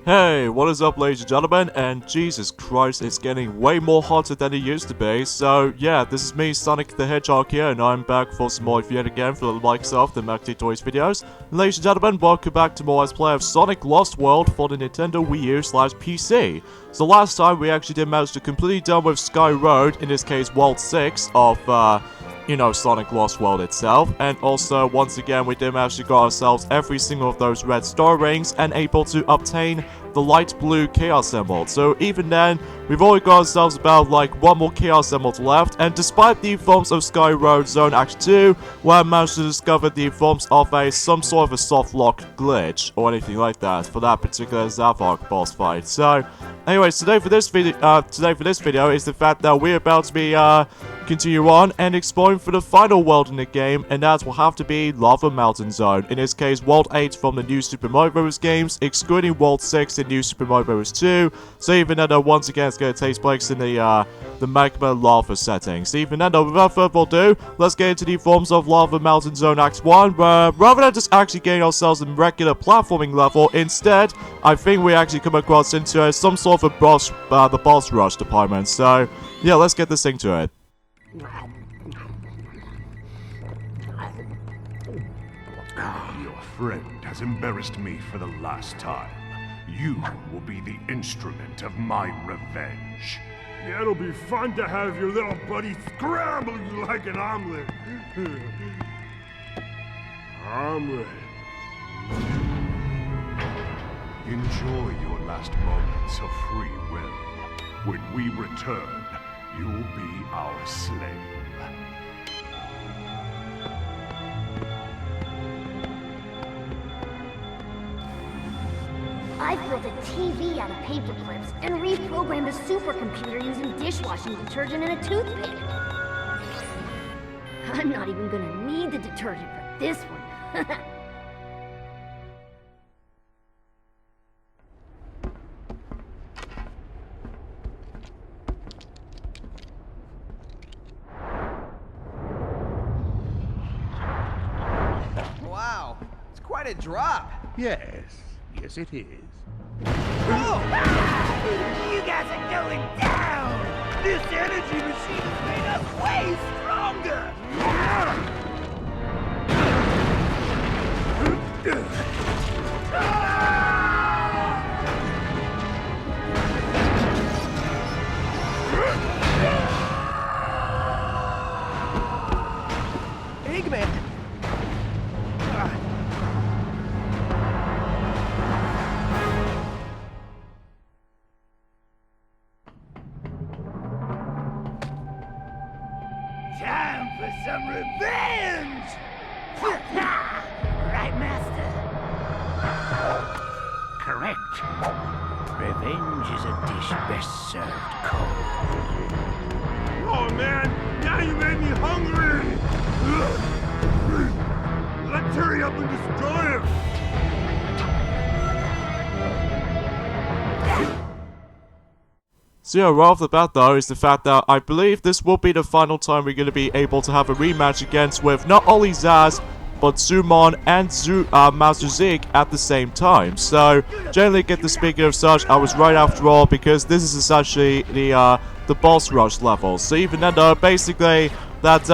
Hey, what is up ladies and gentlemen, and Jesus Christ, it's getting way more hotter than it used to be, so yeah, this is me, Sonic the Hedgehog here, and I'm back for some more yet again for the likes of the Mac Toys videos. And ladies and gentlemen, welcome back to more Let's Play of Sonic Lost World for the Nintendo Wii U/PC. So last time we actually did manage to completely done with Sky Road, in this case World 6 of, Sonic Lost World itself, and also, once again, we did manage to get ourselves every single of those red star rings and able to obtain the light blue Chaos Emerald. So even then, we've only got ourselves about like one more Chaos Emerald left, and despite the forms of Sky Road Zone Act 2, where I managed to discover the forms of some sort of a soft lock glitch, or anything like that, for that particular Zavok boss fight. So, anyways, today for this video is the fact that we're about to be, continue on and exploring for the final world in the game, and that will have to be Lava Mountain Zone. In this case, World 8 from the new Super Mario Bros. Games, excluding World 6 in new Super Mario Bros. 2. So even though once again it's going to take place in the magma lava setting. So even then, without further ado, let's get into the forms of Lava Mountain Zone Act 1, where rather than just actually getting ourselves a regular platforming level, instead, I think we actually come across into some sort of a boss, the boss rush department. So yeah, let's get this thing to it. Your friend has embarrassed me for the last time. You will be the instrument of my revenge. Yeah, it'll be fun to have your little buddy scramble you like an omelet. Omelet. Enjoy your last moments of free will. When we return, you'll be our slave. I've built a TV out of paper clips and reprogrammed a supercomputer using dishwashing detergent and a toothpick. I'm not even gonna need the detergent for this one. Wow, it's quite a drop. Yes, it is. Oh! You guys are going down! This energy machine has made us way stronger! Eggman! Time for some revenge! Right, Master? Correct. Revenge is a dish best served cold. Oh man, now you made me hungry! Let's hurry up and destroy him! So yeah, right off the bat though, is the fact that I believe this will be the final time we're going to be able to have a rematch against with not only Zaz, but Zumon and Master Zig at the same time. So, generally get the speaking of such, I was right after all, because this is essentially the boss rush level. So even then though, basically, that,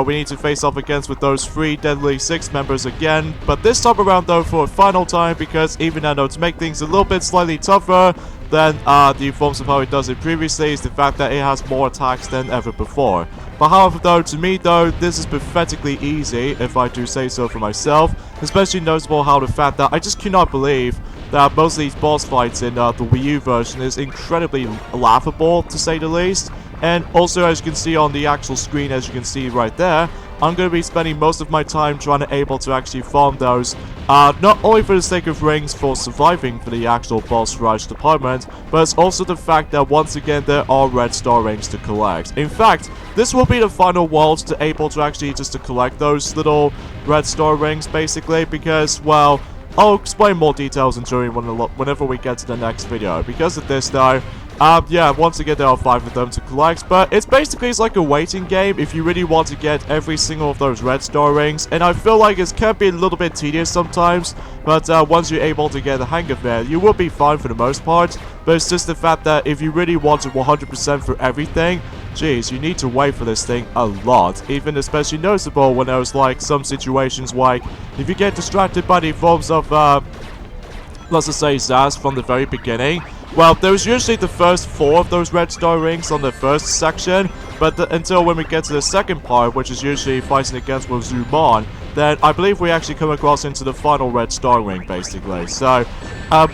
we need to face off against with those 3 Deadly 6 members again. But this time around though, for a final time, because even then though, to make things a little bit slightly tougher than the forms of how it does it previously, is the fact that it has more attacks than ever before. But however though, to me though, this is pathetically easy, if I do say so for myself. Especially noticeable how the fact that I just cannot believe that most of these boss fights in the Wii U version is incredibly laughable, to say the least. And also, as you can see on the actual screen, as you can see right there, I'm going to be spending most of my time trying to able to actually farm those, not only for the sake of rings for surviving for the actual boss rush department, but it's also the fact that once again there are red star rings to collect. In fact, this will be the final world to able to actually just to collect those little red star rings, basically, because, well, I'll explain more details whenever we get to the next video. Because of this though, Yeah, once again, there are 5 of them to collect, but it's like a waiting game if you really want to get every single of those red star rings, and I feel like it can be a little bit tedious sometimes, but once you're able to get the hang of it, you will be fine for the most part, but it's just the fact that if you really want to 100% for everything, geez, you need to wait for this thing a lot, even especially noticeable when there's like some situations like, if you get distracted by the forms of, let's just say Zaz from the very beginning. Well, there was usually the first 4 of those red star rings on the first section, but until when we get to the second part, which is usually fighting against with Zuman, then I believe we actually come across into the final red star ring, basically. So,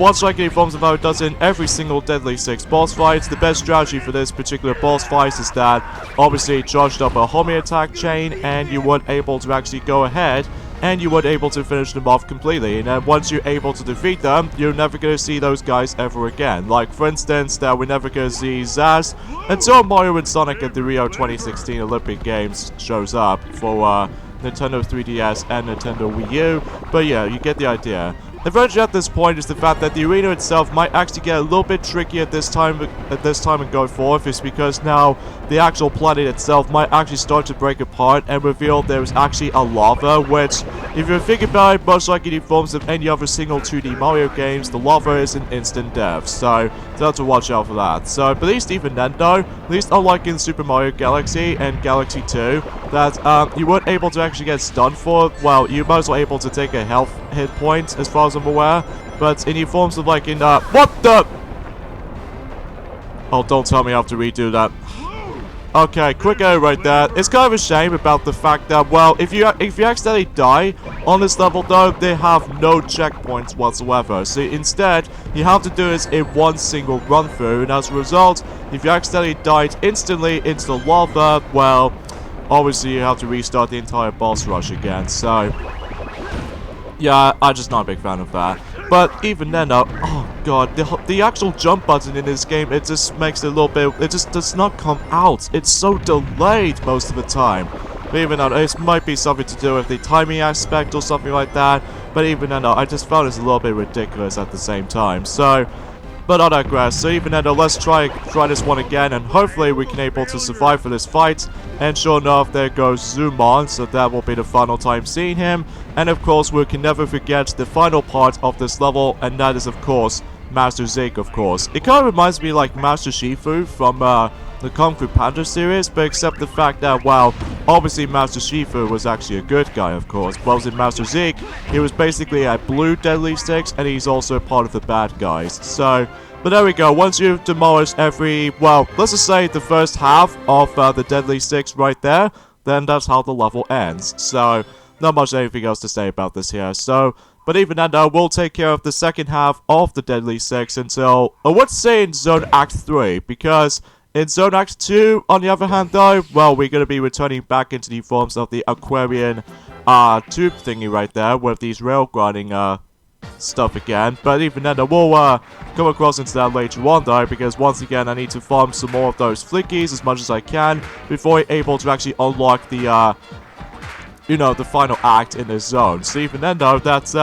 once like it forms of how it does in every single Deadly Six boss fight, the best strategy for this particular boss fight is that, obviously, charged up a homie attack chain, and you weren't able to actually go ahead and you weren't able to finish them off completely. And then once you're able to defeat them, you're never going to see those guys ever again. Like, for instance, that we're never going to see Zaz until Mario and Sonic at the Rio 2016 Olympic Games shows up for Nintendo 3DS and Nintendo Wii U. But yeah, you get the idea. Eventually at this point is the fact that the arena itself might actually get a little bit tricky at this time and go forth, is because now the actual planet itself might actually start to break apart and reveal there's actually a lava, which, if you think about it, much like in the forms of any other single 2D Mario games, the lava is an instant death, so have to watch out for that. So, but at least even then though, at least unlike in Super Mario Galaxy and Galaxy 2, that you weren't able to actually get stunned for, well, you might as well able to take a health hit point as far as I'm aware, but in the forms of like in what the? Oh, don't tell me I have to redo that. Okay, quick error right there. It's kind of a shame about the fact that, well, if you accidentally die on this level though, they have no checkpoints whatsoever. So instead, you have to do this in one single run through, and as a result, if you accidentally died instantly into the lava, well, obviously you have to restart the entire boss rush again. So yeah, I'm just not a big fan of that. But even then, oh god, the actual jump button in this game, it just makes it a little bit, it just does not come out. It's so delayed most of the time. But even then, it might be something to do with the timing aspect or something like that. But even then, I just found it a little bit ridiculous at the same time. So, but I digress. So even then, let's try this one again, and hopefully we can able to survive for this fight. And sure enough, there goes Zuman, so that will be the final time seeing him. And of course, we can never forget the final part of this level, and that is of course Master Zeke, of course. It kind of reminds me like Master Shifu from the Kung Fu Panda series, but except the fact that, well, obviously Master Shifu was actually a good guy, of course. Whereas in Master Zeke, he was basically a blue Deadly Six, and he's also part of the bad guys. So, but there we go. Once you've demolished every, well, let's just say the first half of the Deadly Six right there, then that's how the level ends. So, not much anything else to say about this here. So, but even then, we'll take care of the second half of the Deadly Six until, I would say in Zone Act 3, because in Zone Act 2, on the other hand though, well, we're going to be returning back into the forms of the Aquarian tube thingy right there, with these rail grinding stuff again. But even then, we'll come across into that later on though, because once again, I need to farm some more of those flickies as much as I can before I'm able to actually unlock the, you know, the final act in this zone. So even then though, that's,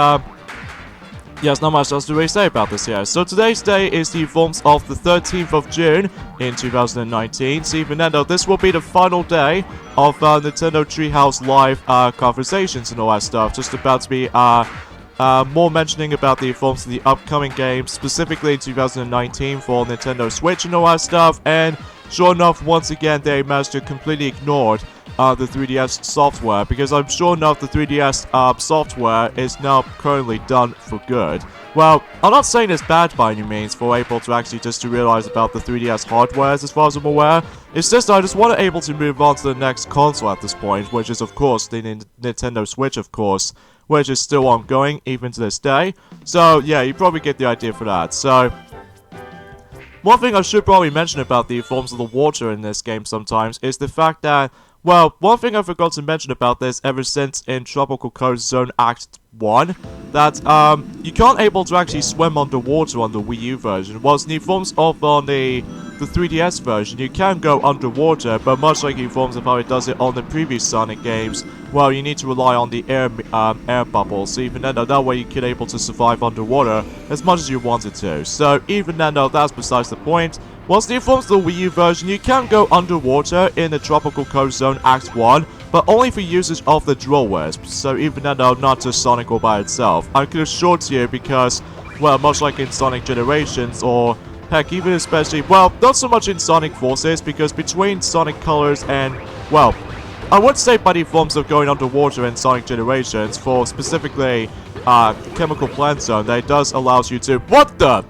yes, not much else to really say about this here. So today's day is the forms of the 13th of June in 2019. So even then though, this will be the final day of Nintendo Treehouse Live conversations and all that stuff. Just about to be more mentioning about the forms of the upcoming games, specifically in 2019 for Nintendo Switch and all that stuff. And sure enough, once again, they managed to completely ignore the 3DS software, because I'm sure enough the 3DS software is now currently done for good. Well, I'm not saying it's bad by any means for able to actually just to realize about the 3DS hardware as far as I'm aware. It's just I just want to able to move on to the next console at this point, which is of course the Nintendo Switch, of course, which is still ongoing even to this day. So yeah, you probably get the idea for that. So one thing I should probably mention about the forms of the water in this game sometimes is the fact that, well, one thing I forgot to mention about this ever since in Tropical Coast Zone Act 1, that you can't able to actually swim underwater on the Wii U version, whilst in the forms of on the 3DS version, you can go underwater, but much like in forms of how it does it on the previous Sonic games, well, you need to rely on the air bubbles, so even then, that way you can able to survive underwater as much as you wanted to. So even then, that's besides the point. Whilst the forms of the Wii U version, you can go underwater in the Tropical Coast Zone Act 1, but only for usage of the Drill Wisp, so even then though not just Sonic all by itself. I can assure to you because, well, much like in Sonic Generations, or heck, even especially, well, not so much in Sonic Forces, because between Sonic Colors and, well, I would say by the forms of going underwater in Sonic Generations, for specifically Chemical Plant Zone, that it does allows you to— What the?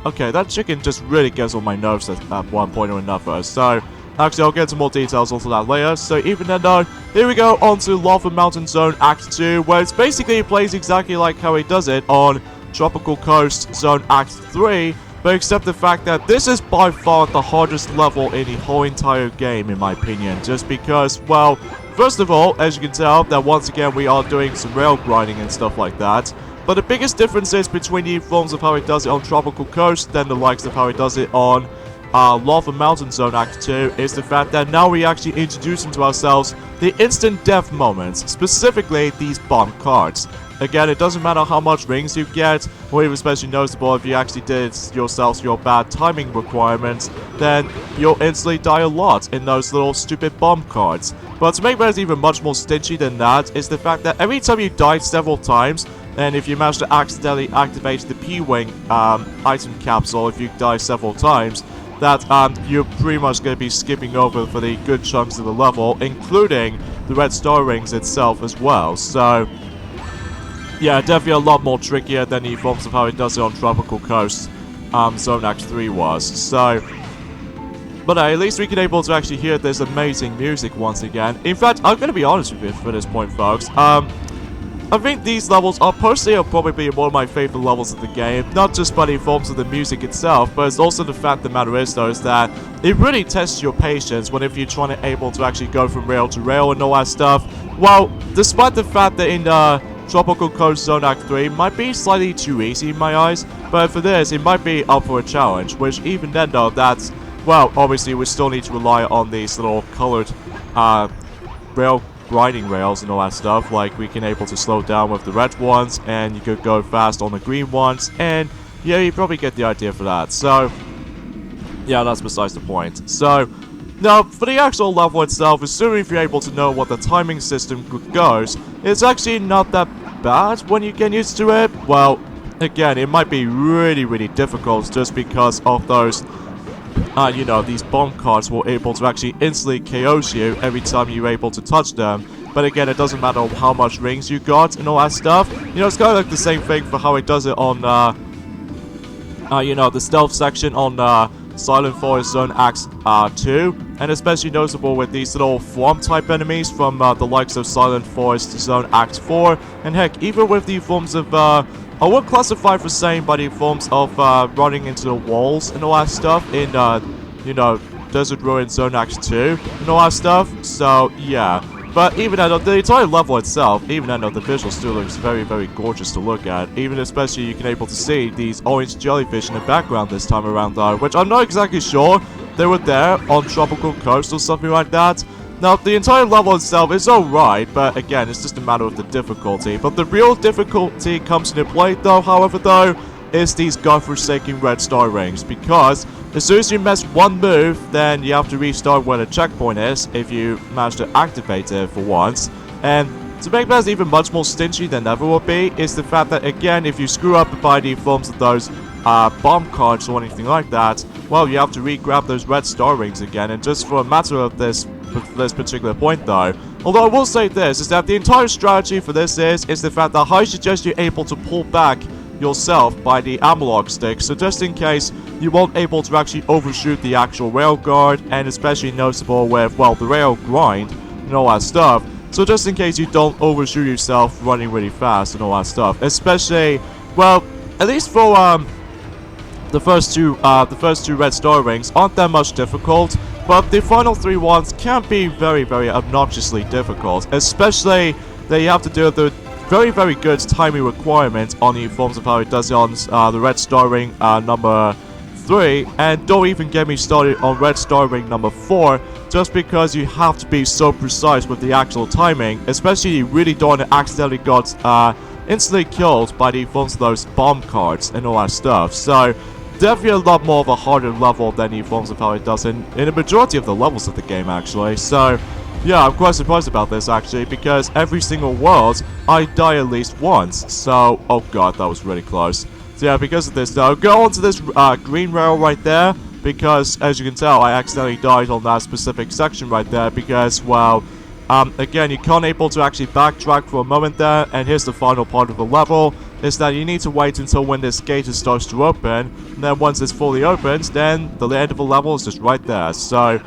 Okay, that chicken just really gets on my nerves at one point or another, so actually I'll get into more details onto that later. So even then though, here we go on to Lava Mountain Zone Act 2, where it's basically plays exactly like how he does it on Tropical Coast Zone Act 3, but except the fact that this is by far the hardest level in the whole entire game, in my opinion, just because, well, first of all, as you can tell, that once again we are doing some rail grinding and stuff like that. But the biggest difference is between the forms of how it does it on Tropical Coast than the likes of how it does it on Lava Mountain Zone Act 2 is the fact that now we actually introduce into ourselves the instant death moments, specifically these bomb cards. Again, it doesn't matter how much rings you get, or even especially noticeable if you actually did yourselves your bad timing requirements, then you'll instantly die a lot in those little stupid bomb cards. But to make matters even much more stingy than that is the fact that every time you die several times, and if you manage to accidentally activate the P-Wing item capsule if you die several times, that you're pretty much going to be skipping over for the good chunks of the level, including the red star rings itself as well. So yeah, definitely a lot more trickier than the forms of how it does it on Tropical Coast Zone Act 3 was. So, but at least we can able to actually hear this amazing music once again. In fact, I'm going to be honest with you for this point, folks. I think these levels are personally probably one of my favorite levels of the game, not just by the forms of the music itself, but it's also the fact the matter is though is that it really tests your patience whenever you're trying to able to actually go from rail to rail and all that stuff. Well, despite the fact that in Tropical Coast Zone Act 3 might be slightly too easy in my eyes, but for this it might be up for a challenge, which even then though that's, well, obviously we still need to rely on these little colored rail grinding rails and all that stuff. Like we can able to slow down with the red ones, and you could go fast on the green ones, and yeah, you probably get the idea for that. So yeah, that's besides the point. So now for the actual level itself, assuming if you're able to know what the timing system goes, it's actually not that bad when you get used to it. Well, again, it might be really difficult just because of those you know, these bomb cards were able to actually instantly KO you every time you're able to touch them. But again, it doesn't matter how much rings you got and all that stuff. You know, it's kind of like the same thing for how it does it on, you know, the stealth section on Silent Forest Zone Act 2. And especially noticeable with these little Thwomp-type enemies from the likes of Silent Forest Zone Act 4. And heck, even with the forms of, I would classify for saying by the forms of running into the walls and all that stuff in, you know, Desert Ruin Zone Act 2 and all that stuff. So, yeah. But even though the entire level itself, even though the visual still looks very gorgeous to look at, even especially you can able to see these orange jellyfish in the background this time around though, which I'm not exactly sure they were there on Tropical Coast or something like that. Now, the entire level itself is alright, but again, it's just a matter of the difficulty. But the real difficulty comes into play, though, however, though, is these godforsaken red star rings. Because as soon as you miss one move, then you have to restart where the checkpoint is if you manage to activate it for once. And to make matters even much more stingy than ever would be, is the fact that, again, if you screw up by the forms of those bomb cards or anything like that, well, you have to re-grab those red star rings again. And just for a matter of this particular point though, although I will say this, is that the entire strategy for this is the fact that I suggest you're able to pull back yourself by the analog stick, so just in case you won't able to actually overshoot the actual rail guard, and especially noticeable with, well, the rail grind and all that stuff, so just in case you don't overshoot yourself running really fast and all that stuff, especially, well, at least for the first two red star rings aren't that much difficult. But the final three ones can be very obnoxiously difficult, especially that you have to do the very good timing requirement on the forms of how it does it on the red star ring number 3, and don't even get me started on red star ring number 4, just because you have to be so precise with the actual timing, especially you really don't accidentally got instantly killed by the forms of those bomb cards and all that stuff. So definitely a lot more of a harder level than he informs of how it does in a majority of the levels of the game, actually. So, yeah, I'm quite surprised about this, actually, because every single world, I die at least once. So, oh god, that was really close. So yeah, because of this, though, go onto this green rail right there, because, as you can tell, I accidentally died on that specific section right there, because, well, again, you can't able to actually backtrack for a moment there, and here's the final part of the level, is that you need to wait until when this gate starts to open, and then once it's fully opened, then the end of the level is just right there. So,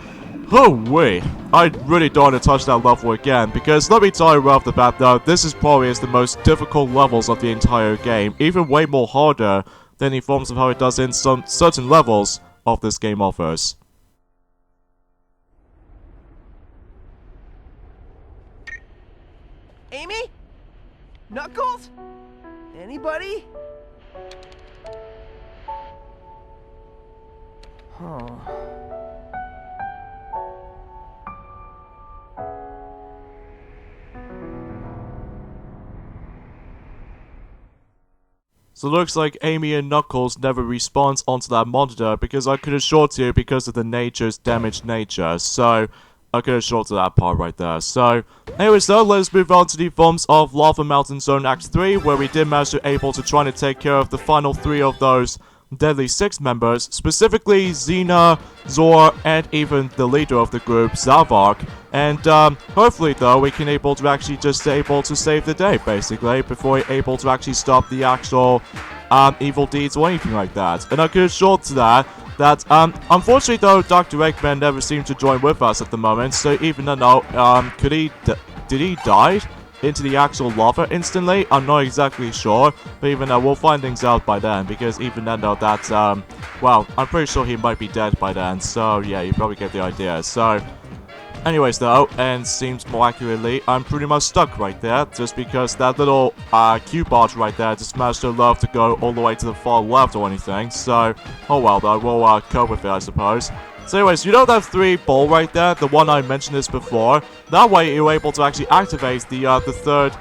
oh wait, I really don't want to touch that level again, because let me tell you right off the bat though, this is probably the most difficult levels of the entire game, even way more harder than the forms of how it does in some certain levels of this game offers. Amy? Knuckles? Anybody? Huh. So it looks like Amy and Knuckles never respawns onto that monitor, because I could assure to you because of the nature's damaged nature. So I could assure to that part right there. So anyways though, let's move on to the forms of Lava Mountain Zone Act 3, where we did manage to able to try to take care of the final 3 of those Deadly Six members, specifically Xena, Zor, and even the leader of the group, Zavok. And hopefully though, we can able to actually just able to save the day, basically, before we're able to actually stop the actual evil deeds or anything like that. And I could assure to that, unfortunately though, Dr. Eggman never seemed to join with us at the moment, so even though, did he die into the actual lava instantly? I'm not exactly sure, but even though, we'll find things out by then, because even then though, that's, well, I'm pretty sure he might be dead by then, so yeah, you probably get the idea. So, anyways though, and seems more accurately, I'm pretty much stuck right there, just because that little Q-bot right there just managed to love to go all the way to the far left or anything, so, oh well though, we'll cope with it, I suppose. So anyways, you know that 3 ball right there, the one I mentioned this before, that way you're able to actually activate the third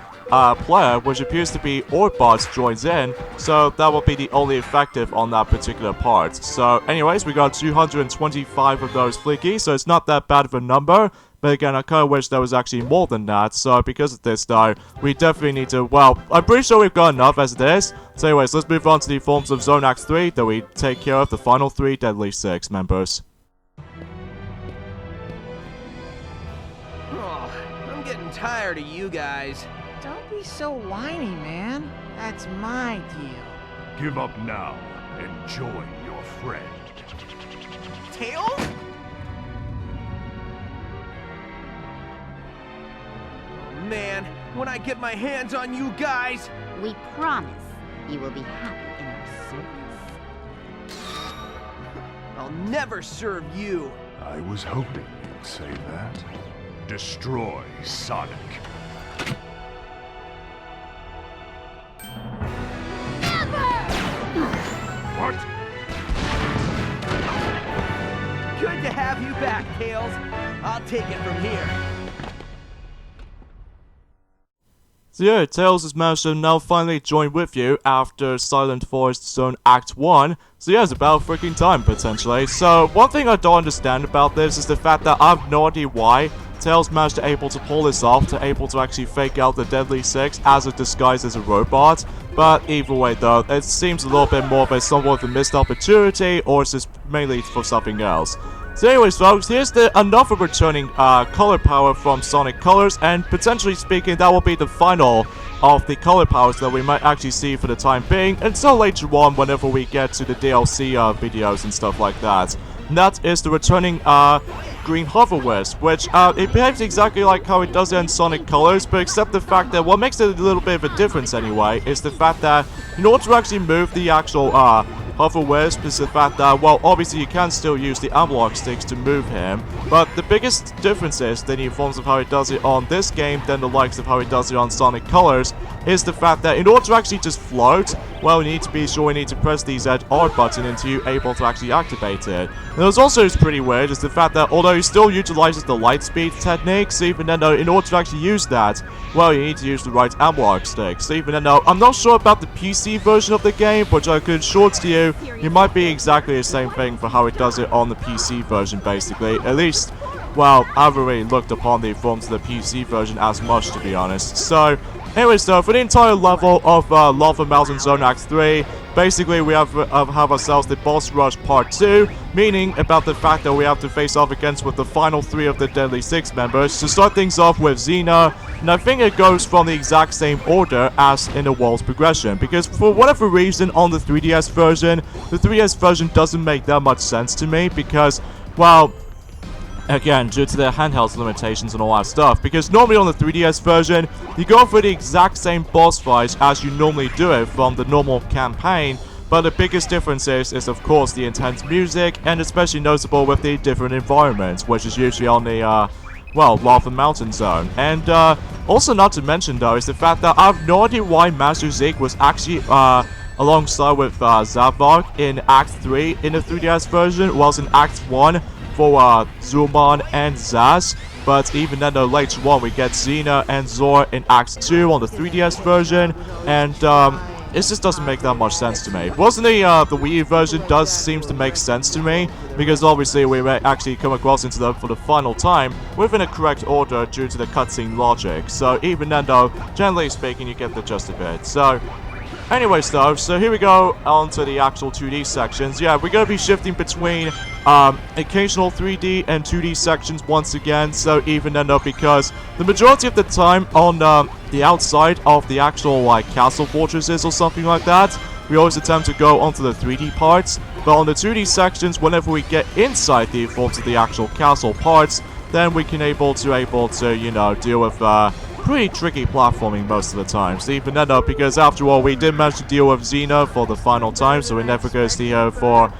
player, which appears to be Orbot joins in, so that will be the only effective on that particular part. So anyways, we got 225 of those flickies, so it's not that bad of a number, but again, I kinda wish there was actually more than that, so because of this though, we definitely need to, well, I'm pretty sure we've got enough as it is. So anyways, let's move on to the forms of Zone Act 3, that we take care of the final 3 Deadly Six members. Oh, I'm getting tired of you guys. Don't be so whiny, man. That's my deal. Give up now and join your friend. Tails? Oh, man, when I get my hands on you guys... We promise you will be happy in our service. I'll never serve you. I was hoping you'd say that. Destroy Sonic. What? Good to have you back, Tails. I'll take it from here. So yeah, Tails has managed to now finally join with you after Silent Forest Zone Act 1. So yeah, it's about freaking time, potentially. So, one thing I don't understand about this is the fact that I have no idea why Tails managed to able to pull this off, to able to actually fake out the Deadly Six as a disguise as a robot. But either way though, it seems a little bit more of a somewhat of a missed opportunity, or is this mainly for something else? So anyways folks, here's another returning color power from Sonic Colors, and potentially speaking, that will be the final of the color powers that we might actually see for the time being, until later on whenever we get to the DLC videos and stuff like that. And that is the returning Green Hoverwisp, which it behaves exactly like how it does in Sonic Colors, but except the fact that what makes it a little bit of a difference anyway is the fact that in order to actually move the actual Hoverwisp is the fact that, well, obviously you can still use the analog sticks to move him, but the biggest difference is, in forms of how it does it on this game than the likes of how it does it on Sonic Colors, is the fact that in order to actually just float, well, you need to be sure you need to press the ZR button until you're able to actually activate it. And what's also is pretty weird is the fact that although he still utilizes the light speed technique, so even then though, in order to actually use that, well, you need to use the right analog stick. So even then though, I'm not sure about the PC version of the game, but I could assure to you, it might be exactly the same thing for how it does it on the PC version, basically. At least, well, I haven't really looked upon the forms of the PC version as much, to be honest. So, anyways, though, for the entire level of Lava Mountain Zone Act 3, basically we have ourselves the Boss Rush Part 2, meaning about the fact that we have to face off against with the final 3 of the Deadly Six members. To start things off with Xena, and I think it goes from the exact same order as in the world's progression, because for whatever reason on the 3DS version, the 3DS version doesn't make that much sense to me, because, well, again, due to the handheld limitations and all that stuff, because normally on the 3DS version, you go for the exact same boss fights as you normally do it from the normal campaign, but the biggest difference is of course the intense music, and especially noticeable with the different environments, which is usually on the, well, Lava Mountain Zone. And, also not to mention though, is the fact that I have no idea why Master Zeke was actually, alongside with, Zavok in Act 3 in the 3DS version, whilst in Act 1, for Zul'Mon and Zaz, but even then though later on we get Xena and Zor in Act 2 on the 3DS version, and it just doesn't make that much sense to me. Wasn't the Wii U version does seems to make sense to me, because obviously we may actually come across into them for the final time within a correct order due to the cutscene logic. So even then though, generally speaking, you get the gist of it. So anyways though, so here we go on to the actual 2D sections. Yeah, we're going to be shifting between occasional 3D and 2D sections once again, so even then though, because the majority of the time on the outside of the actual like castle fortresses or something like that, we always attempt to go onto the 3D parts, but on the 2D sections, whenever we get inside the forms of the actual castle parts, then we can able to, you know, deal with pretty tricky platforming most of the time. So even then though, because after all, we did manage to deal with Xena for the final time, so we're never going to see her for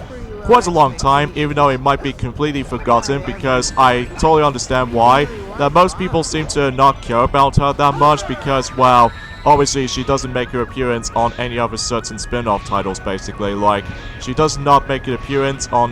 quite a long time, even though it might be completely forgotten, because I totally understand why. That most people seem to not care about her that much, because, well, obviously she doesn't make her appearance on any other certain spin-off titles, basically. Like, she does not make an appearance on,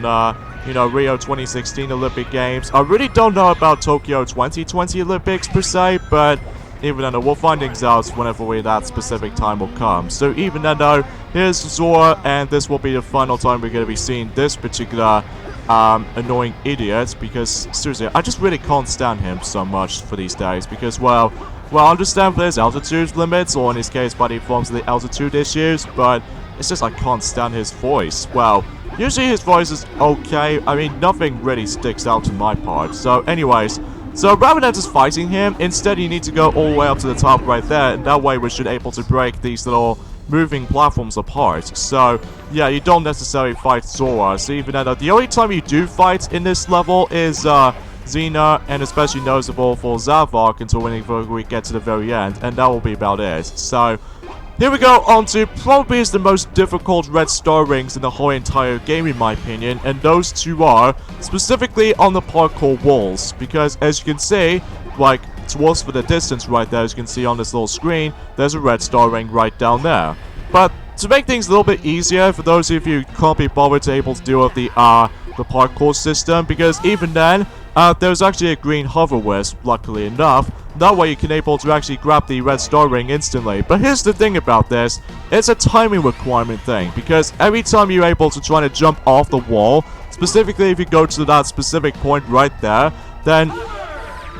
you know, Rio 2016 Olympic Games. I really don't know about Tokyo 2020 Olympics per se, but even then, we'll find things out whenever that specific time will come. So even then though, here's Zora, and this will be the final time we're going to be seeing this particular annoying idiot, because seriously, I just really can't stand him so much for these days, because, well, I understand there's altitude limits, or in his case by the forms of the altitude issues, but it's just I can't stand his voice. Well, usually his voice is okay, I mean, nothing really sticks out to my part. So anyways, so rather than just fighting him, instead you need to go all the way up to the top right there, and that way we should be able to break these little moving platforms apart. So yeah, you don't necessarily fight Zora. So even though the only time you do fight in this level is Xena, and especially noticeable for Zavok until whenever we get to the very end, and that will be about it. So here we go on to probably is the most difficult red star rings in the whole entire game in my opinion, and those two are specifically on the parkour walls, because as you can see, like towards for the distance right there, as you can see on this little screen, there's a red star ring right down there. But to make things a little bit easier for those of you who can't be bothered to able to deal with the parkour system, because even then, there's actually a green hover wisp, luckily enough. That way you can able to actually grab the red star ring instantly. But here's the thing about this, it's a timing requirement thing, because every time you're able to try to jump off the wall, specifically if you go to that specific point right there, then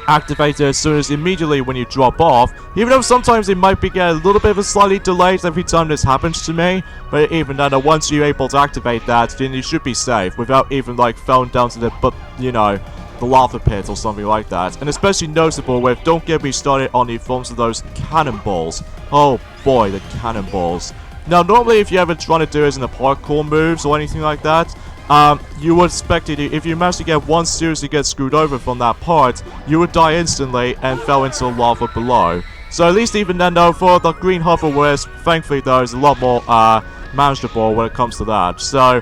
activate it as soon as immediately when you drop off, even though sometimes it might be a little bit of a slightly delayed every time this happens to me, but even then, once you're able to activate that, then you should be safe without even like falling down to the, you know, the lava pit or something like that. And especially noticeable with, don't get me started on the forms of those cannonballs. Oh boy, the cannonballs. Now normally if you ever try to do it in the parkour moves or anything like that, you would expect it, if you manage to get one seriously get screwed over from that part, you would die instantly and fell into the lava below. So at least even then though, for the green hover wisp, thankfully though, is a lot more manageable when it comes to that. So,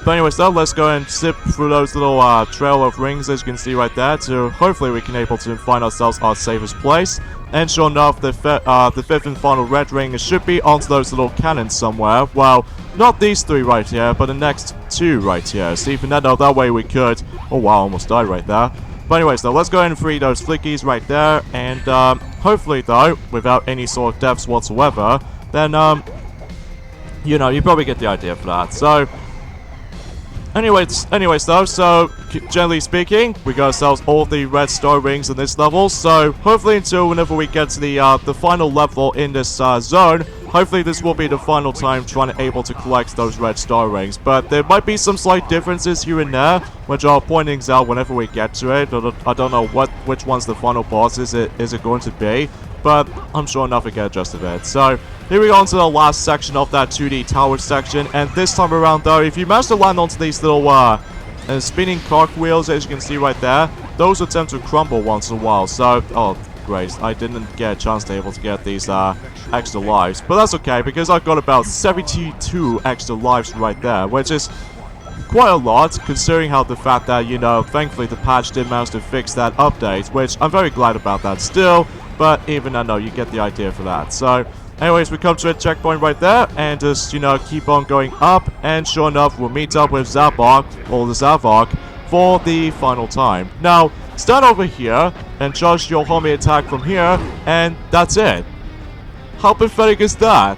but anyways though, let's go and zip through those little trail of rings as you can see right there, to hopefully we can able to find ourselves our safest place. And sure enough, the fifth and final red ring should be onto those little cannons somewhere. Well, not these three right here, but the next two right here. So even that way we could... Oh wow, almost died right there. But anyways though, let's go ahead and free those flickies right there. And hopefully though, without any sort of deaths whatsoever, then you know, you probably get the idea for that. So anyways though, so generally speaking, we got ourselves all the red star rings in this level. So hopefully until whenever we get to the final level in this zone, hopefully this will be the final time trying to able to collect those red star rings. But there might be some slight differences here and there, which I'll point things out whenever we get to it. I don't know which one's the final boss is it going to be, but I'm sure enough to get adjusted it. So here we go on to the last section of that 2D tower section, and this time around though, if you manage to land onto these little spinning cartwheels, as you can see right there, those will tend to crumble once in a while. So, oh great, I didn't get a chance to able to get these extra lives, but that's okay because I've got about 72 extra lives right there, which is quite a lot considering how the fact that, you know, thankfully the patch did manage to fix that update, which I'm very glad about that still. But even I know you get the idea for that. So anyways, we come to a checkpoint right there and just, you know, keep on going up, and sure enough we'll meet up with Zavok, or the Zavok, for the final time. Now stand over here and charge your homie attack from here, and that's it. How pathetic is that?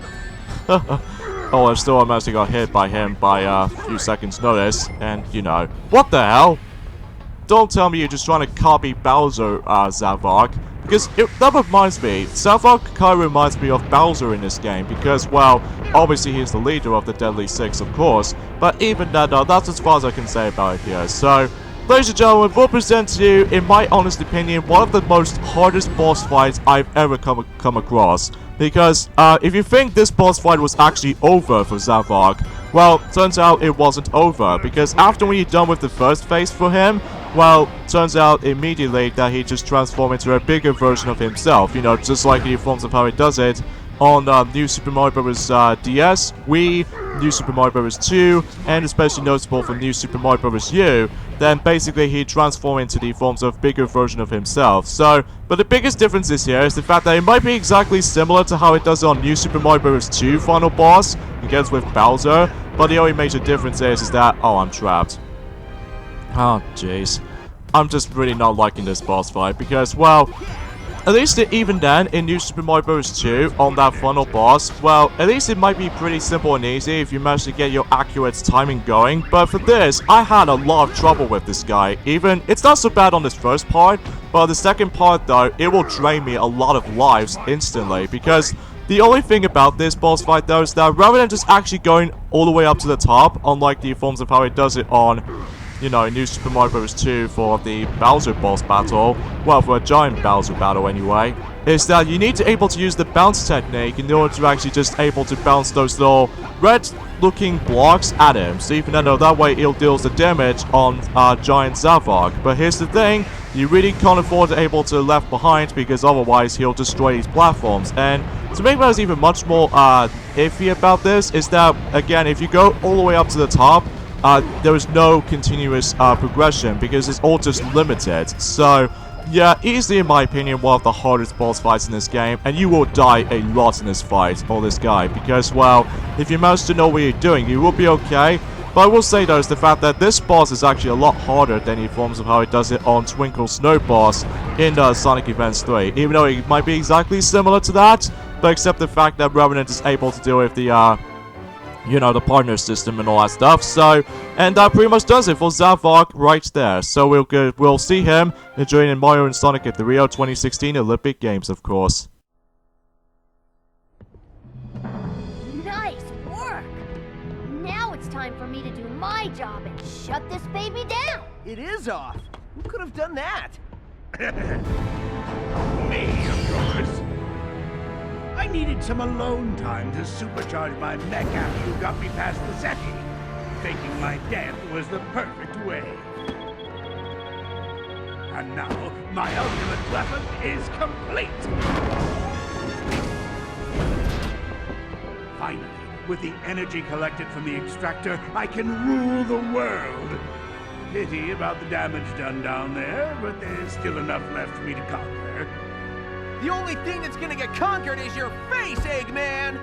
Oh, and still I managed to got hit by him by a few seconds notice, and you know, what the hell? Don't tell me you're just trying to copy Bowser, Zavok. Because that reminds me, Zavok kind of reminds me of Bowser in this game, because, well, obviously he's the leader of the Deadly Six, of course, but even that, that's as far as I can say about it here. So, ladies and gentlemen, we'll present to you, in my honest opinion, one of the most hardest boss fights I've ever come across. Because, if you think this boss fight was actually over for Zavok, well, turns out it wasn't over, because after when you're done with the first phase for him, well, turns out immediately that he just transformed into a bigger version of himself, you know, just like in forms of how he does it on New Super Mario Bros. DS, Wii, New Super Mario Bros. 2, and especially notable for New Super Mario Bros. U, then basically he transformed into the forms of bigger version of himself. So, but the biggest difference is here is the fact that it might be exactly similar to how it does on New Super Mario Bros. 2 final boss, against with Bowser, but the only major difference is that, oh, I'm trapped. Oh, jeez. I'm just really not liking this boss fight because, well, at least even then, in New Super Mario Bros. 2, on that final boss, well, at least it might be pretty simple and easy if you manage to get your accurate timing going, but for this, I had a lot of trouble with this guy. Even, it's not so bad on this first part, but the second part though, it will drain me a lot of lives instantly, because the only thing about this boss fight though is that rather than just actually going all the way up to the top, unlike the forms of how it does it on, you know, New Super Mario Bros. 2 for the Bowser boss battle, well, for a giant Bowser battle anyway, is that you need to able to use the bounce technique in order to actually just able to bounce those little red-looking blocks at him. So even though that way it deals the damage on giant Zavok. But here's the thing, you really can't afford to able to left behind because otherwise he'll destroy these platforms. And to make matters even much more iffy about this is that, again, if you go all the way up to the top, there is no continuous progression because it's all just limited. So, yeah, easily in my opinion one of the hardest boss fights in this game, and you will die a lot in this fight, or this guy, because, well, if you manage to know what you're doing, you will be okay. But I will say though is the fact that this boss is actually a lot harder than the forms of how it does it on Twinkle Snow Boss in Sonic Advance 3, even though it might be exactly similar to that, but except the fact that Revenant is able to deal with the you know, the partner system and all that stuff. So, and that pretty much does it for Zavok right there. So we'll see him enjoying in Mario and Sonic at the Rio 2016 Olympic Games, of course. Nice work! Now it's time for me to do my job and shut this baby down! It is off. Who could have done that? Me, of course. I needed some alone time to supercharge my mech after you got me past the SETI. Faking my death was the perfect way. And now, my ultimate weapon is complete! Finally, with the energy collected from the extractor, I can rule the world! Pity about the damage done down there, but there's still enough left for me to conquer. The only thing that's gonna get conquered is your face, Eggman!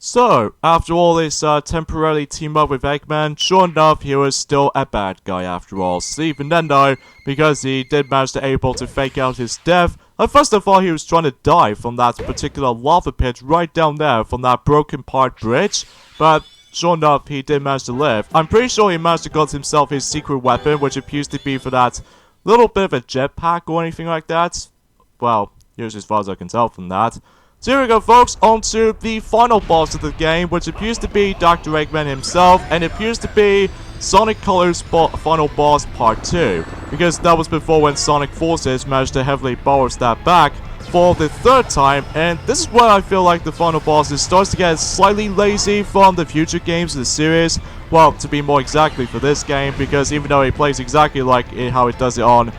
So, after all this temporarily team up with Eggman, sure enough, he was still a bad guy after all. So even then though, because he did manage to able to fake out his death, at first I thought he was trying to die from that particular lava pit right down there from that broken part bridge, but sure enough, he did manage to live. I'm pretty sure he managed to get himself his secret weapon, which appears to be for that little bit of a jetpack or anything like that. Well, here's as far as I can tell from that. So here we go, folks, on to the final boss of the game, which appears to be Dr. Eggman himself, and it appears to be Sonic Colors Final Boss Part 2, because that was before when Sonic Forces managed to heavily borrow that back for the third time, and this is where I feel like the final boss starts to get slightly lazy from the future games of the series. Well, to be more exactly for this game, because even though it plays exactly like how it does it on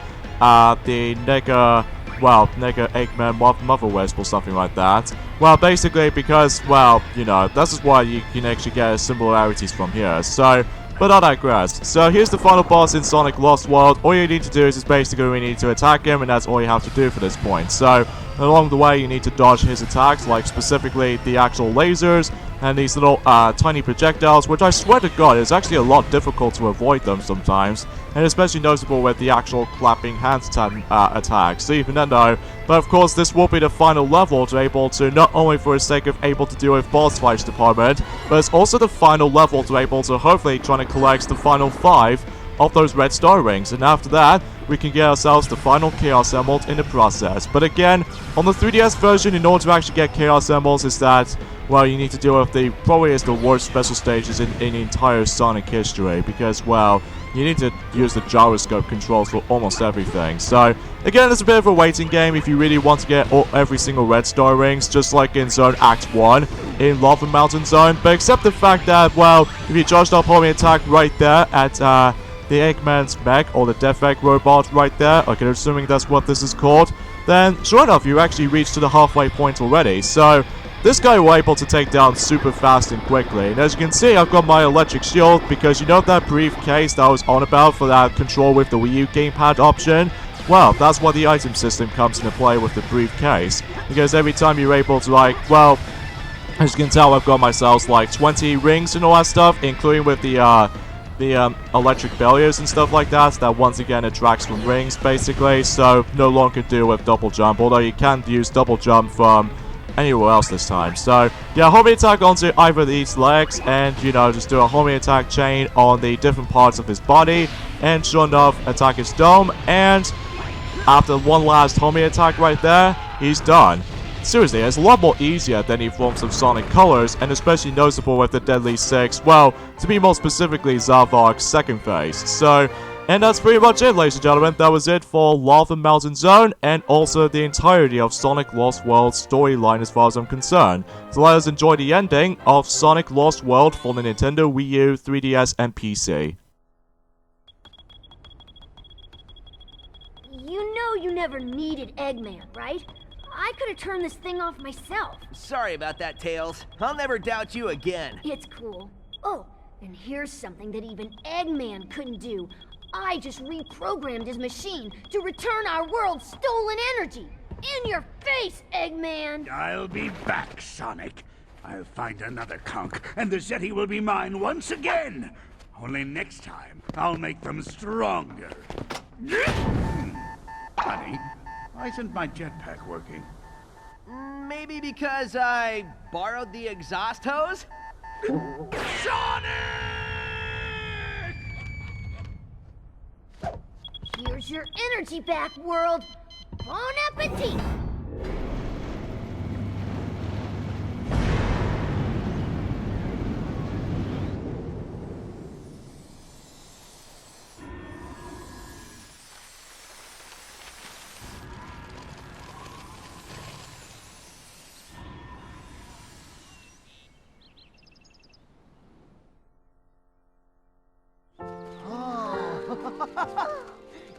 the Nega Eggman Mother Wisp or something like that. Well, basically because, well, you know, this is why you can actually get similarities from here. So, but I digress. So here's the final boss in Sonic Lost World. All you need to do is basically we need to attack him, and that's all you have to do for this point. So along the way you need to dodge his attacks, like specifically the actual lasers and these little tiny projectiles, which I swear to God is actually a lot difficult to avoid them sometimes, and especially noticeable with the actual clapping hands attacks. So even then though, but of course this will be the final level to able to, not only for the sake of able to deal with boss fights department, but it's also the final level to able to hopefully trying to collect the final 5 of those red star rings, and after that we can get ourselves the final Chaos Emerald in the process. But again, on the 3DS version, in order to actually get Chaos Emeralds, is that, well, you need to deal with the probably is the worst special stages in the entire Sonic history, because, well, you need to use the gyroscope controls for almost everything. So again, it's a bit of a waiting game if you really want to get every single red star rings, just like in Zone Act 1 in Lava Mountain Zone, but except the fact that, well, if you charged up homing attack right there at the Eggman's mech, or the Death Egg robot right there, okay, assuming that's what this is called, then sure enough, you actually reached to the halfway point already. So this guy was able to take down super fast and quickly. And as you can see, I've got my electric shield, because you know that briefcase that I was on about for that control with the Wii U gamepad option? Well, that's why the item system comes into play with the briefcase, because every time you're able to, like, well, as you can tell, I've got myself like 20 rings and all that stuff, including with the electric barriers and stuff like that once again attracts from rings basically, so no longer do with double jump, although you can use double jump from anywhere else this time. So yeah, homing attack onto either of these legs, and you know, just do a homing attack chain on the different parts of his body, and sure enough, attack his dome, and after one last homing attack right there, he's done. Seriously, it's a lot more easier than any forms of Sonic Colors, and especially noticeable with the Deadly Six, well, to be more specifically, Zavok's second phase. So, and that's pretty much it, ladies and gentlemen. That was it for Lava Mountain Zone, and also the entirety of Sonic Lost World's storyline as far as I'm concerned. So let us enjoy the ending of Sonic Lost World for the Nintendo Wii U, 3DS, and PC. You know you never needed Eggman, right? I could have turned this thing off myself. Sorry about that, Tails. I'll never doubt you again. It's cool. Oh, and here's something that even Eggman couldn't do. I just reprogrammed his machine to return our world's stolen energy. In your face, Eggman! I'll be back, Sonic. I'll find another conch, and the Zeti will be mine once again. Only next time, I'll make them stronger. Honey, why isn't my jetpack working? Maybe because I borrowed the exhaust hose? Sonic! Here's your energy back, world. Bon appetit!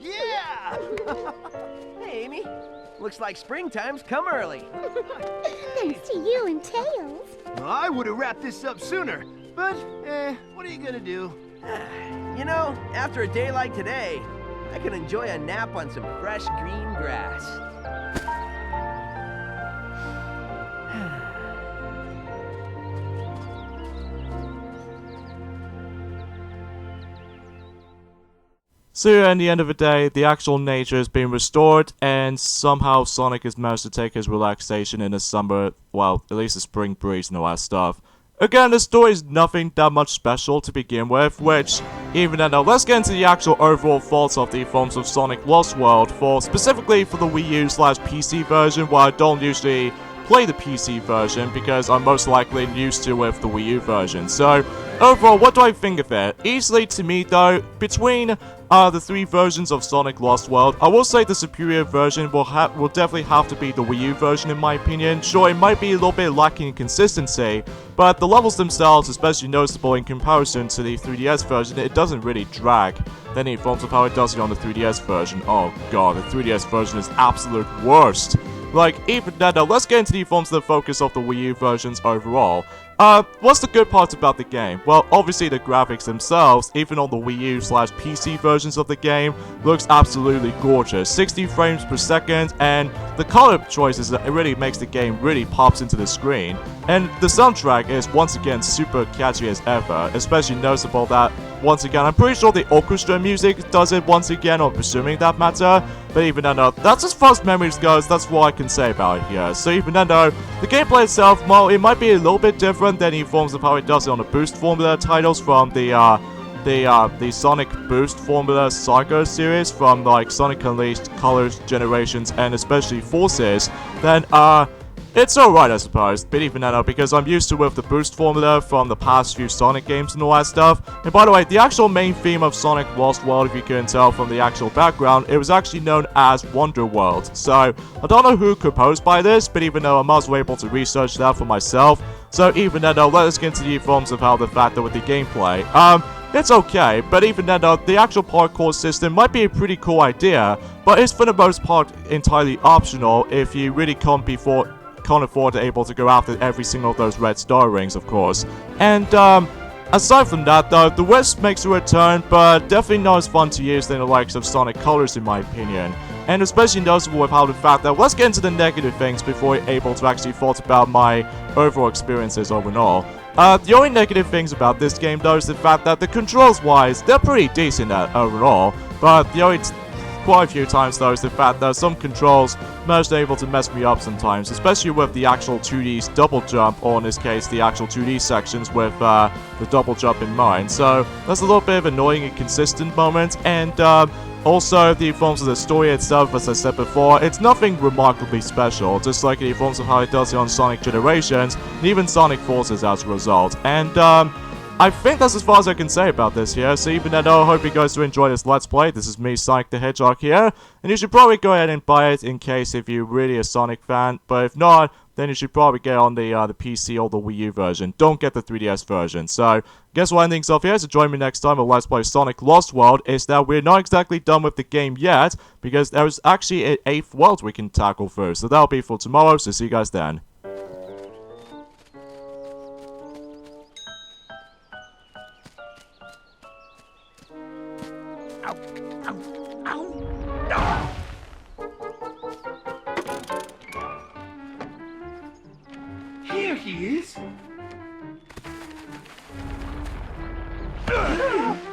Yeah! Hey, Amy. Looks like springtime's come early. Thanks to you and Tails. Well, I would have wrapped this up sooner, but, what are you gonna do? You know, after a day like today, I can enjoy a nap on some fresh green grass. So at the end of the day, the actual nature has been restored, and somehow Sonic has managed to take his relaxation in the summer, well, at least the spring breeze and all that stuff. Again, the story is nothing that much special to begin with, which, even then, now let's get into the actual overall faults of the forms of Sonic Lost World, specifically for the Wii U/PC version, where I don't usually play the PC version because I'm most likely used to with the Wii U version. So, overall, what do I think of it? Easily to me though, between the three versions of Sonic Lost World, I will say the superior version will definitely have to be the Wii U version in my opinion. Sure, it might be a little bit lacking in consistency, but the levels themselves, especially noticeable in comparison to the 3DS version, it doesn't really drag any forms of how it does it on the 3DS version. Oh god, the 3DS version is absolute worst. Like, even then, let's get into the forms of the focus of the Wii U versions overall. What's the good part about the game? Well, obviously the graphics themselves, even on the Wii U/PC versions of the game, looks absolutely gorgeous. 60 frames per second, and the color choices, it really makes the game really pops into the screen. And the soundtrack is once again super catchy as ever, especially noticeable that, once again, I'm pretty sure the orchestra music does it once again, or presuming that matter. But even then, that's as far as memories goes, that's what I can say about it here. So even then, the gameplay itself, well, it might be a little bit different than in forms of how it does it on the Boost Formula titles from the Sonic Boost Formula Saga series, from like Sonic Unleashed, Colors, Generations, and especially Forces. Then, it's alright, I suppose, but even then, because I'm used to with the Boost Formula from the past few Sonic games and all that stuff. And by the way, the actual main theme of Sonic Lost World, if you couldn't tell from the actual background, it was actually known as Wonder World. So, I don't know who composed by this, but even though I'm also able to research that for myself. So even then, let us get into the forms of how the factor with the gameplay. It's okay, but even then, the actual parkour system might be a pretty cool idea, but it's for the most part entirely optional if you really can't afford to able to go after every single of those red star rings, of course. And aside from that though, the Wisp makes a return, but definitely not as fun to use than the likes of Sonic Colors in my opinion. And especially noticeable with how the fact that, let's get into the negative things before we're able to actually thought about my overall experiences overall. The only negative things about this game though is the fact that the controls wise, they're pretty decent overall, but the only quite a few times though is the fact that some controls managed able to mess me up sometimes, especially with the actual 2D double jump, or in this case the actual 2D sections with the double jump in mind. So that's a little bit of annoying and inconsistent moments, and also the forms of the story itself, as I said before, it's nothing remarkably special, just like the forms of how it does it on Sonic Generations, and even Sonic Forces as a result. And I think that's as far as I can say about this here, so even then, I hope you guys do enjoy this Let's Play. This is me, Sonic the Hedgehog here, and you should probably go ahead and buy it in case if you're really a Sonic fan, but if not, then you should probably get on the PC or the Wii U version. Don't get the 3DS version. So, guess what, ending stuff here, so join me next time on Let's Play Sonic Lost World, is that we're not exactly done with the game yet, because there's actually an 8th world we can tackle first, so that'll be for tomorrow, so see you guys then. Here he is.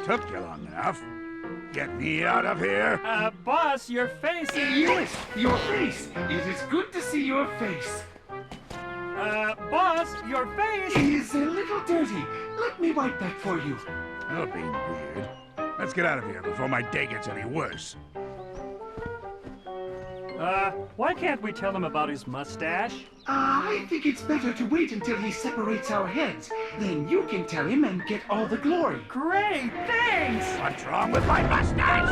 Took you long enough. Get me out of here. Boss, your face is... Yes, your face. It is good to see your face. Boss, your face... Is a little dirty. Let me wipe that for you. You're being weird. Let's get out of here before my day gets any worse. Why can't we tell him about his mustache? I think it's better to wait until he separates our heads. Then you can tell him and get all the glory. Great, thanks! What's wrong with my mustache?